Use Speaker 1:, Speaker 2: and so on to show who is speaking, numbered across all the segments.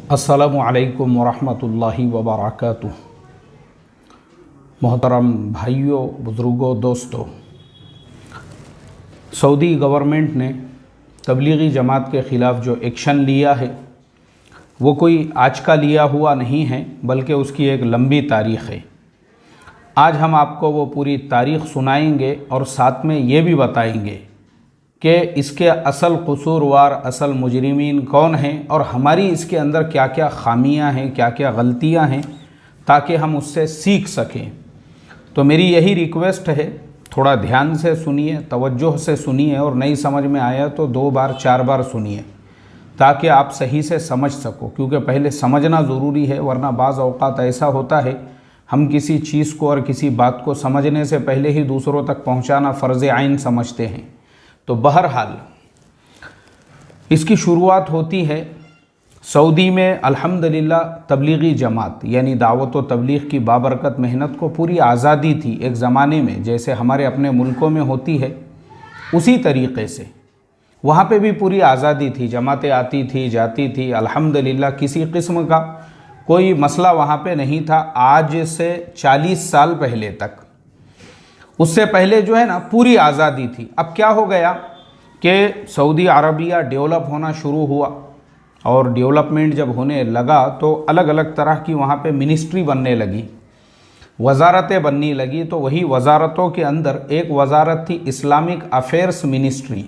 Speaker 1: अस्सलामु अलैकुम वरहमतुल्लाहि वबरकातुह। मोहतरम भाइयों, बुज़ुर्गों, दोस्तों, सऊदी गवर्नमेंट ने तबलीगी जमात के ख़िलाफ़ जो एक्शन लिया है वो कोई आज का लिया हुआ नहीं है, बल्कि उसकी एक लंबी तारीख़ है। आज हम आपको वो पूरी तारीख़ सुनाएंगे और साथ में ये भी बताएंगे कि इसके असल कसूरवार, असल मुजरिमीन कौन हैं और हमारी इसके अंदर क्या क्या ख़ामियाँ हैं, क्या क्या गलतियाँ हैं, ताकि हम उससे सीख सकें। तो मेरी यही रिक्वेस्ट है, थोड़ा ध्यान से सुनिए, तवज्जो से सुनिए और नहीं समझ में आया तो 2 बार 4 बार सुनिए, ताकि आप सही से समझ सको। क्योंकि पहले समझना ज़रूरी है, वरना बाज़ औक़ात ऐसा होता है हम किसी चीज़ को और किसी बात को समझने से पहले ही दूसरों तक पहुँचाना फ़र्ज़ आइन समझते हैं। तो बहरहाल इसकी शुरुआत होती है सऊदी में। अल्हम्दुलिल्लाह तबलीगी जमात यानी दावत व तबलीग की बाबरकत मेहनत को पूरी आज़ादी थी एक ज़माने में, जैसे हमारे अपने मुल्कों में होती है उसी तरीक़े से वहाँ पे भी पूरी आज़ादी थी। जमातें आती थी, जाती थी, अल्हम्दुलिल्लाह किसी किस्म का कोई मसला वहाँ पे नहीं था। आज से 40 साल पहले तक, उससे पहले जो है ना, पूरी आज़ादी थी। अब क्या हो गया कि सऊदी अरबिया डेवलप होना शुरू हुआ और डेवलपमेंट जब होने लगा तो अलग अलग तरह की वहाँ पे मिनिस्ट्री बनने लगी, वजारतें बनने लगी। तो वही वजारतों के अंदर एक वजारत थी इस्लामिक अफेयर्स मिनिस्ट्री,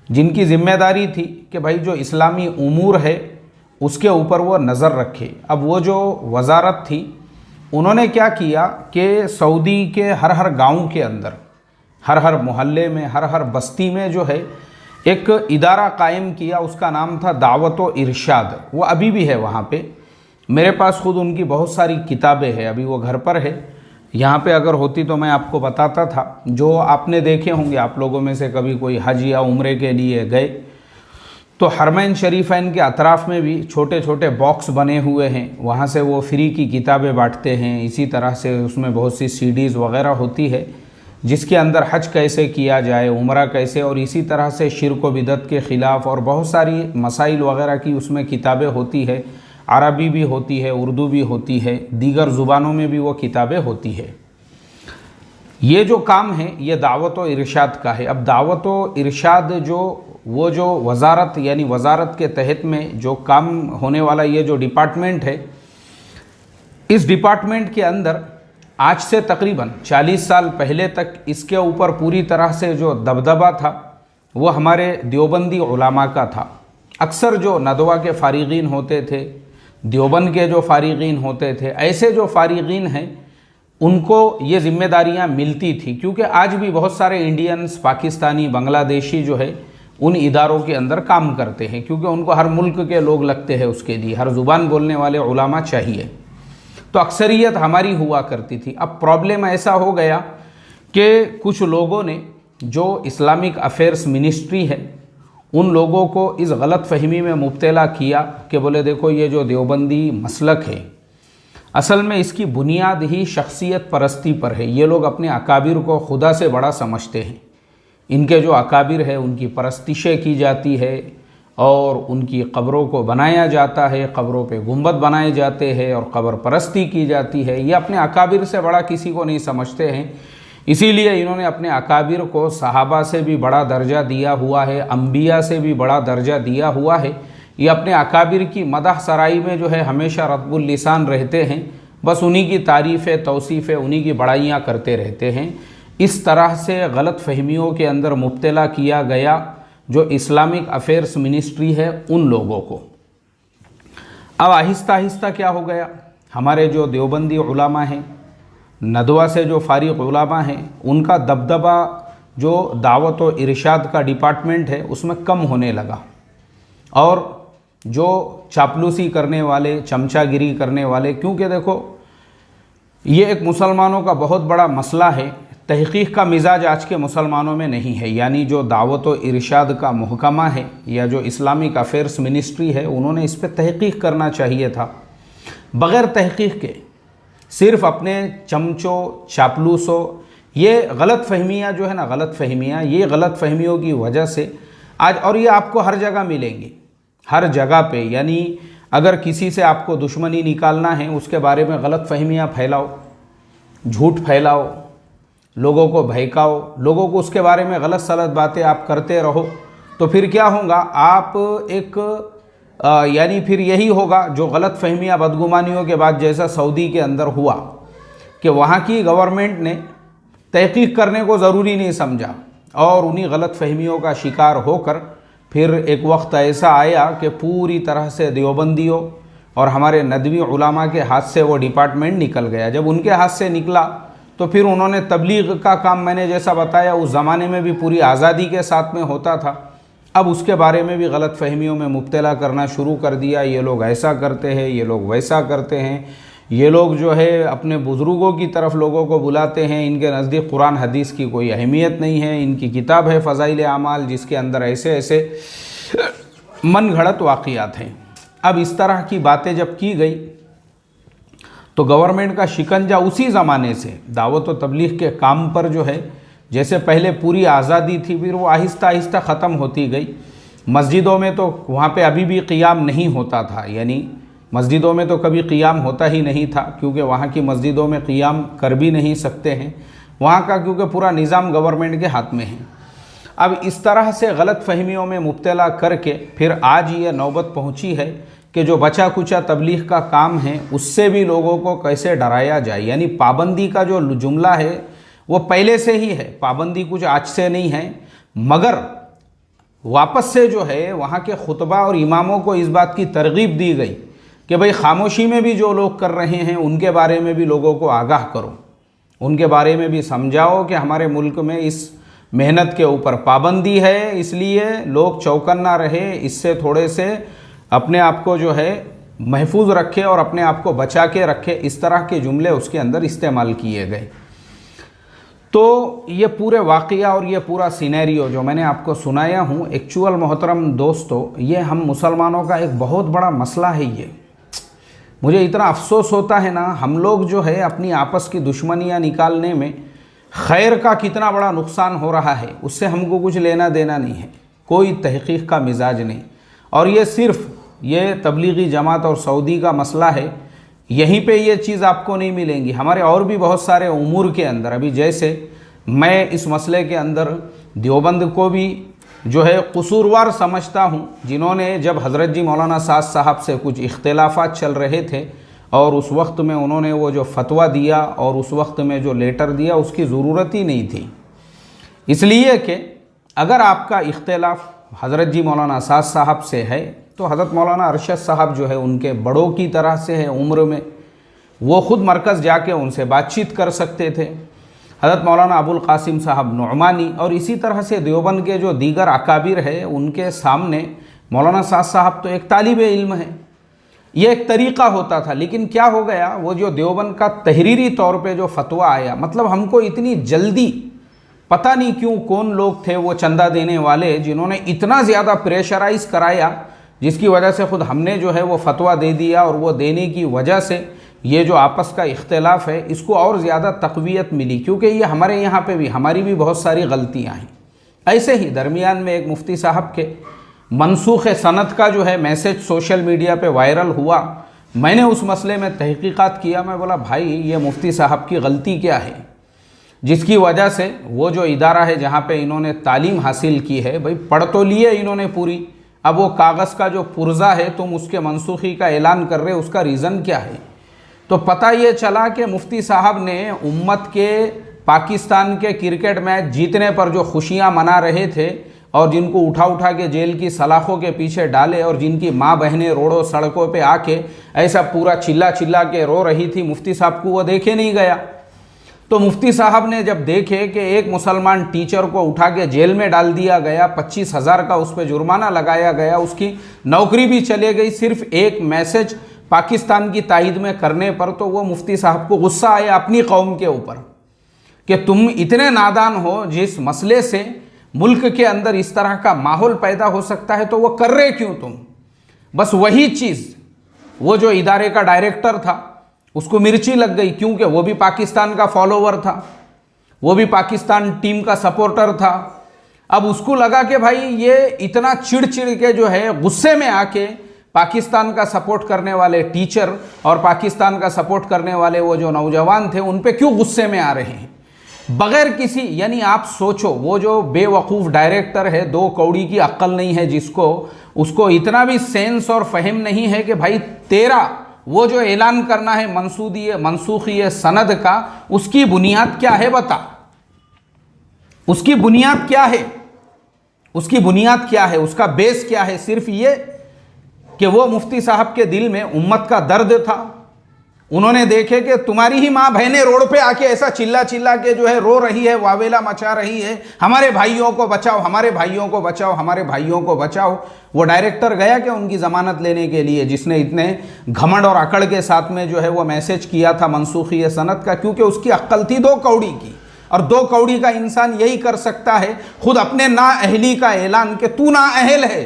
Speaker 1: जिनकी ज़िम्मेदारी थी कि भाई जो इस्लामी उमूर है उसके ऊपर वो नज़र रखे। अब वो जो वजारत थी, उन्होंने क्या किया कि सऊदी के हर गांव के अंदर, हर मोहल्ले में, हर बस्ती में जो है एक इदारा कायम किया। उसका नाम था दावत व इरशाद। वो अभी भी है वहाँ पे। मेरे पास खुद उनकी बहुत सारी किताबें हैं, अभी वो घर पर है। यहाँ पे अगर होती तो मैं आपको बताता था। जो आपने देखे होंगे, आप लोगों में से कभी कोई हज या उम्रे के लिए गए तो हरमैन शरीफैन के अतराफ़ में भी छोटे छोटे बॉक्स बने हुए हैं, वहाँ से वो फ्री की किताबें बांटते हैं। इसी तरह से उसमें बहुत सी सीडीज़ वग़ैरह होती है जिसके अंदर हज कैसे किया जाए, उम्रा कैसे, और इसी तरह से शिर्क व बिदअत के ख़िलाफ़ और बहुत सारी मसाइल वग़ैरह की उसमें किताबें होती है। अरबी भी होती है, उर्दू भी होती है, दीगर ज़ुबानों में भी वो किताबें होती है। ये जो काम है ये दावत व इरशाद का है। अब दावत व इरशाद वो जो वजारत यानी वजारत के तहत में जो काम होने वाला ये जो डिपार्टमेंट है, इस डिपार्टमेंट के अंदर आज से तकरीबन 40 साल पहले तक इसके ऊपर पूरी तरह से जो दबदबा था वो हमारे देवबंदी उलमा का था। अक्सर जो नदवा के फ़ारिगीन होते थे, देवबंद के जो फ़ारिगीन होते थे, ऐसे जो फ़ारिगीन हैं उनको ये ज़िम्मेदारियाँ मिलती थी। क्योंकि आज भी बहुत सारे इंडियंस, पाकिस्तानी, बांग्लादेशी जो है उन इदारों के अंदर काम करते हैं, क्योंकि उनको हर मुल्क के लोग लगते हैं, उसके लिए हर ज़ुबान बोलने वाले उलमा चाहिए। तो अक्सरियत हमारी हुआ करती थी। अब प्रॉब्लम ऐसा हो गया कि कुछ लोगों ने, जो इस्लामिक अफेयर्स मिनिस्ट्री है, उन लोगों को इस गलत फहमी में मुब्तला किया कि बोले देखो ये जो देवबंदी मसलक है, असल में इसकी बुनियाद ही शख्सियत परस्ती पर है। ये लोग अपने अकाबिर को खुदा से बड़ा समझते हैं। इनके जो अकाबिर है उनकी परस्तिशें की जाती है और उनकी क़ब्रों को बनाया जाता है, क़ब्रों पे गुंबद बनाए जाते हैं और क़ब्र परस्ती की जाती है। ये अपने अकाबिर से बड़ा किसी को नहीं समझते हैं। इसीलिए इन्होंने अपने अकाबिर को सहाबा से भी बड़ा दर्जा दिया हुआ है, अम्बिया से भी बड़ा दर्जा दिया हुआ है। ये अपने अकाबिर की मदह सराई में जो है हमेशा रत्बुल लिसान रहते हैं, बस उन्हीं की तारीफ़ें, तौसीफ़ें, उन्हीं की बड़ाइयाँ करते रहते हैं। इस तरह से गलत फहमियों के अंदर मुब्तला किया गया जो इस्लामिक अफेयर्स मिनिस्ट्री है उन लोगों को। अब आहिस्ता आहिस्ता क्या हो गया, हमारे जो देवबंदी उलमा हैं, नदवा से जो फारिग उलमा हैं, उनका दबदबा जो दावत व इरशाद का डिपार्टमेंट है उसमें कम होने लगा। और जो चापलूसी करने वाले, चमचागिरी करने वाले, क्योंकि देखो ये एक मुसलमानों का बहुत बड़ा मसला है। तहक़ीक़ का मिजाज आज के मुसलमानों में नहीं है। यानी जो दावत व इरशाद का महकमा है या जो इस्लामिक अफेयर्स मिनिस्ट्री है, उन्होंने इस पर तहक़ीक़ करना चाहिए था। बग़ैर तहक़ीक़ के सिर्फ़ अपने चमचों, चापलूसों, ये गलत फहमियाँ जो है ना, गलत फहमियाँ, ये गलत फहमियों की वजह से आज, और ये आपको हर जगह मिलेंगी, हर जगह पे। यानी अगर किसी से आपको दुश्मनी निकालना है, उसके बारे में गलत फहमियाँ फैलाओ, झूठ फैलाओ, लोगों को बहकाओ, लोगों को उसके बारे में गलत सलत बातें आप करते रहो, तो फिर क्या होगा, आप एक यानी फिर यही होगा जो गलत फहमियाँ बदगुमानियों के बाद जैसा सऊदी के अंदर हुआ कि वहाँ की गवर्नमेंट ने तहकीक करने को ज़रूरी नहीं समझा और उन्हीं गलत फहमियों का शिकार होकर फिर एक वक्त ऐसा आया कि पूरी तरह से देवबंदियों और हमारे नदवी उलामा के हाथ से वो डिपार्टमेंट निकल गया। जब उनके हाथ से निकला तो फिर उन्होंने तबलीग का काम, मैंने जैसा बताया उस ज़माने में भी पूरी आज़ादी के साथ में होता था, अब उसके बारे में भी गलत फहमियों में मुब्तला करना शुरू कर दिया। ये लोग ऐसा करते हैं, ये लोग वैसा करते हैं, ये लोग जो है अपने बुज़ुर्गों की तरफ लोगों को बुलाते हैं, इनके नज़दीक कुरान हदीस की कोई अहमियत नहीं है, इनकी किताब है फ़ज़ाइल आमाल जिसके अंदर ऐसे ऐसे मन घड़त वाक़ियात हैं। अब इस तरह की बातें जब की गई तो गवर्नमेंट का शिकंजा उसी ज़माने से दावत व तबलीग के काम पर जो है, जैसे पहले पूरी आज़ादी थी, फिर वो आहिस्ता आहिस्ता ख़त्म होती गई। मस्जिदों में तो वहाँ पे अभी भी क़ियाम नहीं होता था, यानी मस्जिदों में तो कभी क़ियाम होता ही नहीं था, क्योंकि वहाँ की मस्जिदों में क़ियाम कर भी नहीं सकते हैं वहाँ का, क्योंकि पूरा निज़ाम गवर्नमेंट के हाथ में है। अब इस तरह से गलत फहमियों में मुब्तला करके फिर आज ये नौबत पहुँची है कि जो बचा कुचा तबलीग का काम है उससे भी लोगों को कैसे डराया जाए। यानी पाबंदी का जो जुमला है वो पहले से ही है, पाबंदी कुछ आज से नहीं है, मगर वापस से जो है वहाँ के खुतबा और इमामों को इस बात की तरगीब दी गई कि भाई खामोशी में भी जो लोग कर रहे हैं उनके बारे में भी लोगों को आगाह करो, उनके बारे में भी समझाओ कि हमारे मुल्क में इस मेहनत के ऊपर पाबंदी है, इसलिए लोग चौकन्ना रहे, इससे थोड़े से अपने आप को जो है महफूज रखे और अपने आप को बचा के रखे। इस तरह के जुमले उसके अंदर इस्तेमाल किए गए। तो ये पूरे वाक़या और ये पूरा सिनेरियो जो मैंने आपको सुनाया हूँ, एक्चुअल मोहतरम दोस्तों, ये हम मुसलमानों का एक बहुत बड़ा मसला है। ये मुझे इतना अफसोस होता है ना, हम लोग जो है अपनी आपस की दुश्मनियाँ निकालने में खैर का कितना बड़ा नुकसान हो रहा है उससे हमको कुछ लेना देना नहीं है, कोई तहक़ीक़ का मिजाज नहीं। और ये सिर्फ़ ये तबलीगी जमात और सऊदी का मसला है, यहीं पे ये चीज़ आपको नहीं मिलेंगी, हमारे और भी बहुत सारे उमूर के अंदर। अभी जैसे मैं इस मसले के अंदर देवबंद को भी जो है कसूरवार समझता हूँ, जिन्होंने जब हज़रत जी मौलाना साद साहब से कुछ इख्तिलाफ़ात चल रहे थे और उस वक्त में उन्होंने वो जो फतवा दिया और उस वक्त में जो लेटर दिया उसकी ज़रूरत ही नहीं थी, इसलिए कि अगर आपका इख्तिलाफ़ हज़रत जी मौलाना साद साहब से है तो हज़रत मौलाना अरशद साहब जो है उनके बड़ों की तरह से है उम्र में, वो ख़ुद मरकज़ जाके उनसे बातचीत कर सकते थे। हज़रत मौलाना अबुल कासिम साहब नुअमानी और इसी तरह से देवबंद के जो दीगर अकाबिर है उनके सामने मौलाना साद साहब तो एक तालिबे इल्म है, ये एक तरीक़ा होता था। लेकिन क्या हो गया, वो जो देवबंद का तहरीरी तौर पे जो फतवा आया, मतलब हमको इतनी जल्दी, पता नहीं क्यों कौन लोग थे वो चंदा देने वाले जिन्होंने इतना ज़्यादा प्रेशराइज़ कराया, जिसकी वजह से ख़ुद हमने जो है वो फतवा दे दिया और वो देने की वजह से ये जो आपस का इख्तिलाफ़ है इसको और ज़्यादा तक़वियत मिली, क्योंकि ये हमारे यहाँ पे भी हमारी भी बहुत सारी गलतियाँ हैं। ऐसे ही दरमियान में एक मुफ्ती साहब के मनसूख़ सनद का जो है मैसेज सोशल मीडिया पे वायरल हुआ, मैंने उस मसले में तहक़ीक़ात किया। मैं बोला भाई ये मुफ्ती साहब की गलती क्या है जिसकी वजह से वो जो इदारा है जहाँ पे इन्होंने तालीम हासिल की है, भाई पढ़ तो लिए इन्होंने पूरी, अब वो कागज़ का जो पुर्जा है तुम उसके मनसूखी का ऐलान कर रहे हो, उसका रीज़न क्या है? तो पता ये चला कि मुफ्ती साहब ने उम्मत के पाकिस्तान के क्रिकेट मैच जीतने पर जो खुशियां मना रहे थे और जिनको उठा उठा के जेल की सलाखों के पीछे डाले और जिनकी माँ बहनें रोडों सड़कों पे आके ऐसा पूरा चिल्ला चिल्ला के रो रही थी, मुफ्ती साहब को वो देखे नहीं गया। तो मुफ्ती साहब ने जब देखे कि एक मुसलमान टीचर को उठा के जेल में डाल दिया गया, 25,000 का उस पर जुर्माना लगाया गया, उसकी नौकरी भी चले गई सिर्फ एक मैसेज पाकिस्तान की तायद में करने पर, तो वो मुफ्ती साहब को गुस्सा आया अपनी कौम के ऊपर कि तुम इतने नादान हो, जिस मसले से मुल्क के अंदर इस तरह का माहौल पैदा हो सकता है तो वो कर रहे क्यों तुम? बस वही चीज़ वो जो इदारे का डायरेक्टर था उसको मिर्ची लग गई, क्योंकि वो भी पाकिस्तान का फॉलोवर था, वो भी पाकिस्तान टीम का सपोर्टर था। अब उसको लगा कि भाई ये इतना चिड़ चिड़ के जो है गुस्से में आके पाकिस्तान का सपोर्ट करने वाले टीचर और पाकिस्तान का सपोर्ट करने वाले वो जो नौजवान थे उन पे क्यों गुस्से में आ रहे हैं बगैर किसी, यानी आप सोचो वो जो बेवकूफ़ डायरेक्टर है, 2 कौड़ी की अक्ल नहीं है जिसको, उसको इतना भी सेंस और फहम नहीं है कि भाई तेरा वो जो ऐलान करना है मनसूखी सनद का, उसकी बुनियाद क्या है बता, उसकी बुनियाद क्या है, उसकी बुनियाद क्या है, उसका बेस क्या है। सिर्फ ये कि वो मुफ्ती साहब के दिल में उम्मत का दर्द था, उन्होंने देखे कि तुम्हारी ही माँ बहनें रोड पे आके ऐसा चिल्ला चिल्ला के जो है रो रही है, वावेला मचा रही है, हमारे भाइयों को बचाओ, हमारे भाइयों को बचाओ, हमारे भाइयों को बचाओ। वो डायरेक्टर गया कि उनकी ज़मानत लेने के लिए, जिसने इतने घमंड और अकड़ के साथ में जो है वो मैसेज किया था मनसूखी सनद का, क्योंकि उसकी अक्ल थी 2 कौड़ी की, और 2 कौड़ी का इंसान यही कर सकता है, खुद अपने नाअहली का ऐलान कि तू नाअहल है,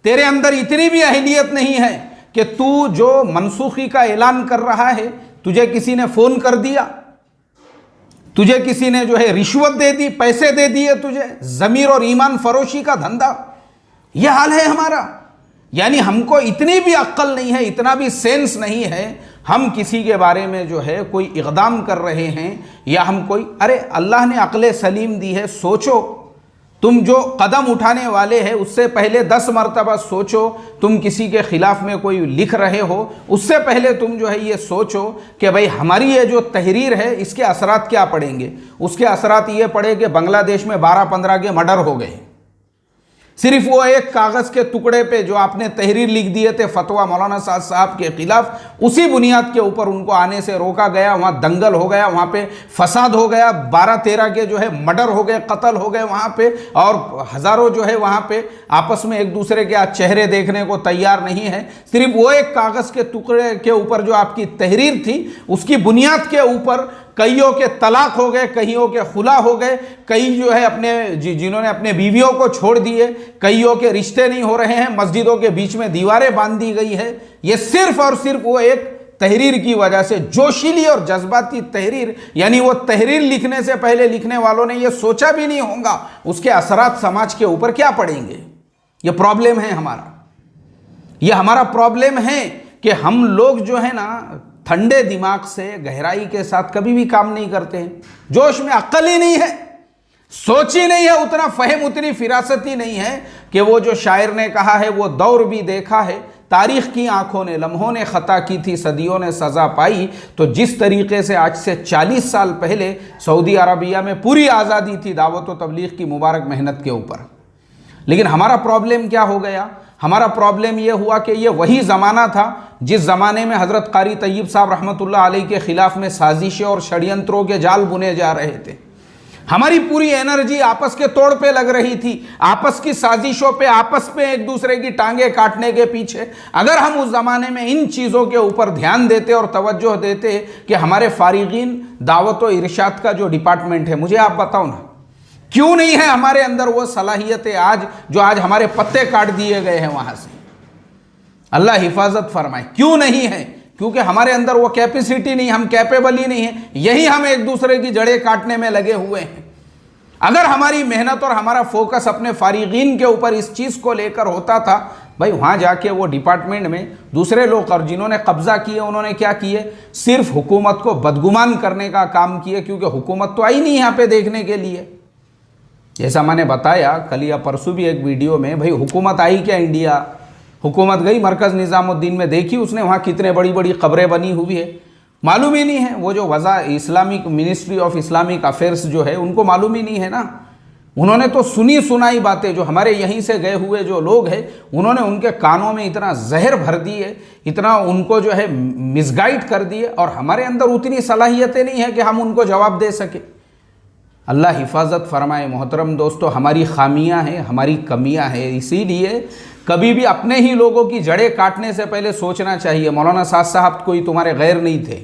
Speaker 1: तेरे अंदर इतनी भी अहलियत नहीं है कि तू जो मनसूखी का ऐलान कर रहा है, तुझे किसी ने फोन कर दिया, तुझे किसी ने जो है रिश्वत दे दी, पैसे दे दिए तुझे, जमीर और ईमान फरोशी का धंधा, यह हाल है हमारा। यानी हमको इतनी भी अक्ल नहीं है, इतना भी सेंस नहीं है, हम किसी के बारे में जो है कोई इक़दाम कर रहे हैं या हम कोई, अरे अल्लाह ने अक्ल सलीम दी है, सोचो तुम जो कदम उठाने वाले हैं उससे पहले 10 मरतबा सोचो, तुम किसी के खिलाफ में कोई लिख रहे हो उससे पहले तुम जो है ये सोचो कि भाई हमारी ये जो तहरीर है इसके असरात क्या पड़ेंगे। उसके असरात ये पड़े कि बांग्लादेश में 12-15 के मर्डर हो गए, सिर्फ वो एक कागज़ के टुकड़े पे जो आपने तहरीर लिख दिए थे फतवा मौलाना साहब के खिलाफ, उसी बुनियाद के ऊपर उनको आने से रोका गया, वहाँ दंगल हो गया, वहाँ पे फसाद हो गया, 12-13 के जो है मर्डर हो गए, कत्ल हो गए वहाँ पे, और हज़ारों जो है वहाँ पे आपस में एक दूसरे के आज चेहरे देखने को तैयार नहीं है। सिर्फ वो एक कागज़ के टुकड़े के ऊपर जो आपकी तहरीर थी उसकी बुनियाद के ऊपर कईयों के तलाक हो गए, कईयों के खुला हो गए, कई जो है अपने जिन्होंने अपने बीवियों को छोड़ दिए, कईयों के रिश्ते नहीं हो रहे हैं, मस्जिदों के बीच में दीवारें बांध दी गई है। ये सिर्फ और सिर्फ वो एक तहरीर की वजह से, जोशीली और जज्बाती तहरीर, यानी वो तहरीर लिखने से पहले लिखने वालों ने ये सोचा भी नहीं होगा उसके असरात समाज के ऊपर क्या पड़ेंगे। ये प्रॉब्लम है हमारा, ये हमारा प्रॉब्लम है कि हम लोग जो है ना ठंडे दिमाग से गहराई के साथ कभी भी काम नहीं करते हैं, जोश में अक्ल ही नहीं है, सोच ही नहीं है, उतना फहम उतनी फिरासत ही नहीं है कि वो जो शायर ने कहा है वो दौर भी देखा है, तारीख की आंखों ने, लम्हों ने खता की थी, सदियों ने सज़ा पाई। तो जिस तरीके से आज से 40 साल पहले सऊदी अरबिया में पूरी आज़ादी थी दावत व तबलीग की मुबारक मेहनत के ऊपर, लेकिन हमारा प्रॉब्लम क्या हो गया, हमारा प्रॉब्लम यह हुआ कि ये वही ज़माना था जिस ज़माने में हज़रत कारी तय्यब साहब रहमतुल्लाह अलैह के ख़िलाफ़ में साजिशें और षड्यंत्रों के जाल बुने जा रहे थे। हमारी पूरी एनर्जी आपस के तोड़ पे लग रही थी, आपस की साजिशों पे, आपस पे एक दूसरे की टांगे काटने के पीछे। अगर हम उस ज़माने में इन चीज़ों के ऊपर ध्यान देते और तवज्जो देते कि हमारे फ़ारिगीन दावत व इरशाद का जो डिपार्टमेंट है, मुझे आप बताओ ना, क्यों नहीं है हमारे अंदर वो सलाहियतें आज जो आज हमारे पत्ते काट दिए गए हैं वहाँ से। अल्लाह हिफाजत फरमाए, क्यों नहीं है? क्योंकि हमारे अंदर वो कैपेसिटी नहीं, हम कैपेबल ही नहीं है, यही हम एक दूसरे की जड़ें काटने में लगे हुए हैं। अगर हमारी मेहनत और हमारा फोकस अपने फारिगीन के ऊपर इस चीज़ को लेकर होता था, भाई वहाँ जाके वो डिपार्टमेंट में दूसरे लोग और जिन्होंने कब्जा किए उन्होंने क्या किए, सिर्फ हुकूमत को बदगुमान करने का काम किए, क्योंकि हुकूमत तो आई नहीं यहाँ पे देखने के लिए। जैसा मैंने बताया कल या परसों भी एक वीडियो में, भाई हुकूमत आई क्या इंडिया? हुकूमत गई मरकज़ निज़ामुद्दीन में, देखी उसने वहाँ कितने बड़ी बड़ी कब्रें बनी हुई है, मालूम ही नहीं है। वो जो वज़ा Islamic ministry of Islamic affairs जो है उनको मालूम ही नहीं है ना, उन्होंने तो सुनी सुनाई बातें, जो हमारे यहीं से गए हुए जो लोग हैं उन्होंने उनके कानों में इतना जहर भर दिए, इतना उनको जो है मिसगाइड कर दिए, और हमारे अंदर उतनी सलाहियतें नहीं है कि हम उनको जवाब दे सके। अल्लाह हिफाजत फरमाए। मोहतरम दोस्तों, हमारी खामियां हैं, हमारी कमियां हैं, इसीलिए कभी भी अपने ही लोगों की जड़ें काटने से पहले सोचना चाहिए। मौलाना साहब कोई तुम्हारे गैर नहीं थे,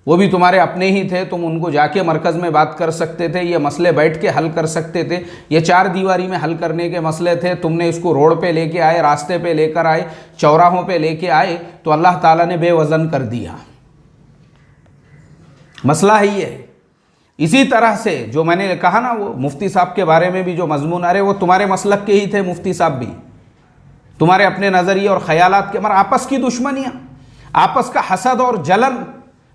Speaker 1: वो भी तुम्हारे अपने ही थे, तुम उनको जाके मरकज़ में बात कर सकते थे, ये मसले बैठ के हल कर सकते थे। ये 4 दीवारी में हल करने के मसले थे, तुमने इसको रोड पे लेके आए, रास्ते पे लेकर आए, चौराहों पे लेके आए, तो अल्लाह ताला ने बेवज़न कर दिया। मसला है ये। इसी तरह से जो मैंने कहा ना, वो मुफ्ती साहब के बारे में भी जो मजमून, अरे वो तुम्हारे मसलक के ही थे मुफ्ती साहब भी, तुम्हारे अपने नज़रिए और ख़यालात के, मगर आपस की दुश्मनियाँ, आपस का हसद और जलन,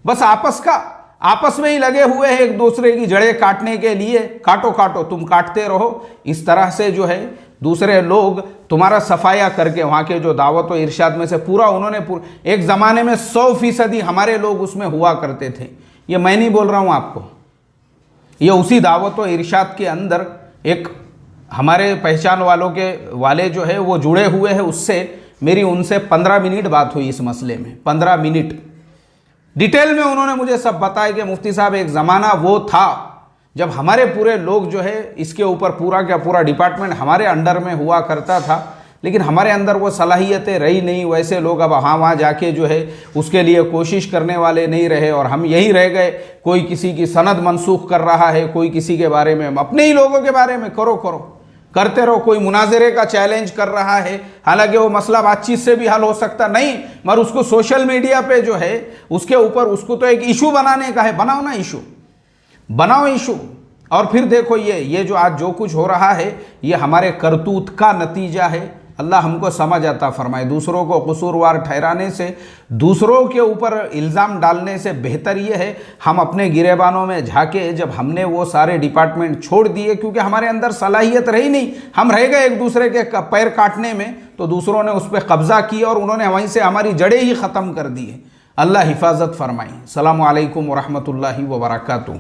Speaker 1: बस आपस में ही लगे हुए हैं एक दूसरे की जड़ें काटने के लिए। काटो काटो, तुम काटते रहो। इस तरह से जो है दूसरे लोग तुम्हारा सफाया करके वहाँ के जो दावत व इरशाद में से एक ज़माने में 100% हमारे लोग उसमें हुआ करते थे। ये मैं नहीं बोल रहा हूँ आपको, ये उसी दावत व इरशाद के अंदर एक हमारे पहचान वाले जो है वो जुड़े हुए हैं। उससे मेरी उनसे 15 मिनट बात हुई इस मसले में। 15 मिनट डिटेल में उन्होंने मुझे सब बताया कि मुफ्ती साहब एक ज़माना वो था जब हमारे पूरे लोग जो है इसके ऊपर पूरा का पूरा डिपार्टमेंट हमारे अंडर में हुआ करता था, लेकिन हमारे अंदर वो सलाहियतें रही नहीं। वैसे लोग अब वहाँ जाके जो है उसके लिए कोशिश करने वाले नहीं रहे और हम यही रह गए। कोई किसी की सनद मनसूख कर रहा है, कोई किसी के बारे में, अपने ही लोगों के बारे में करो करते रहो। कोई मुनाजरे का चैलेंज कर रहा है, हालांकि वो मसला बातचीत से भी हल हो सकता नहीं, मगर उसको सोशल मीडिया पे जो है उसके ऊपर उसको तो एक इशू बनाने का है। बनाओ ना इशू, बनाओ इशू। और फिर देखो ये जो आज जो कुछ हो रहा है ये हमारे करतूत का नतीजा है। अल्लाह हमको समझ आता फरमाए। दूसरों को कसूरवार ठहराने से, दूसरों के ऊपर इल्ज़ाम डालने से बेहतर ये है हम अपने गिरेबानों में झाके। जब हमने वो सारे डिपार्टमेंट छोड़ दिए क्योंकि हमारे अंदर सलाहियत रही नहीं, हम रह गए एक दूसरे के पैर काटने में, तो दूसरों ने उस पर कब्ज़ा किया और उन्होंने वहीं से हमारी जड़ें ही ख़त्म कर दी। अल्लाह हिफाजत फरमाई। अस्सलामु अलैकुम व रहमतुल्लाहि व बरकातुहू।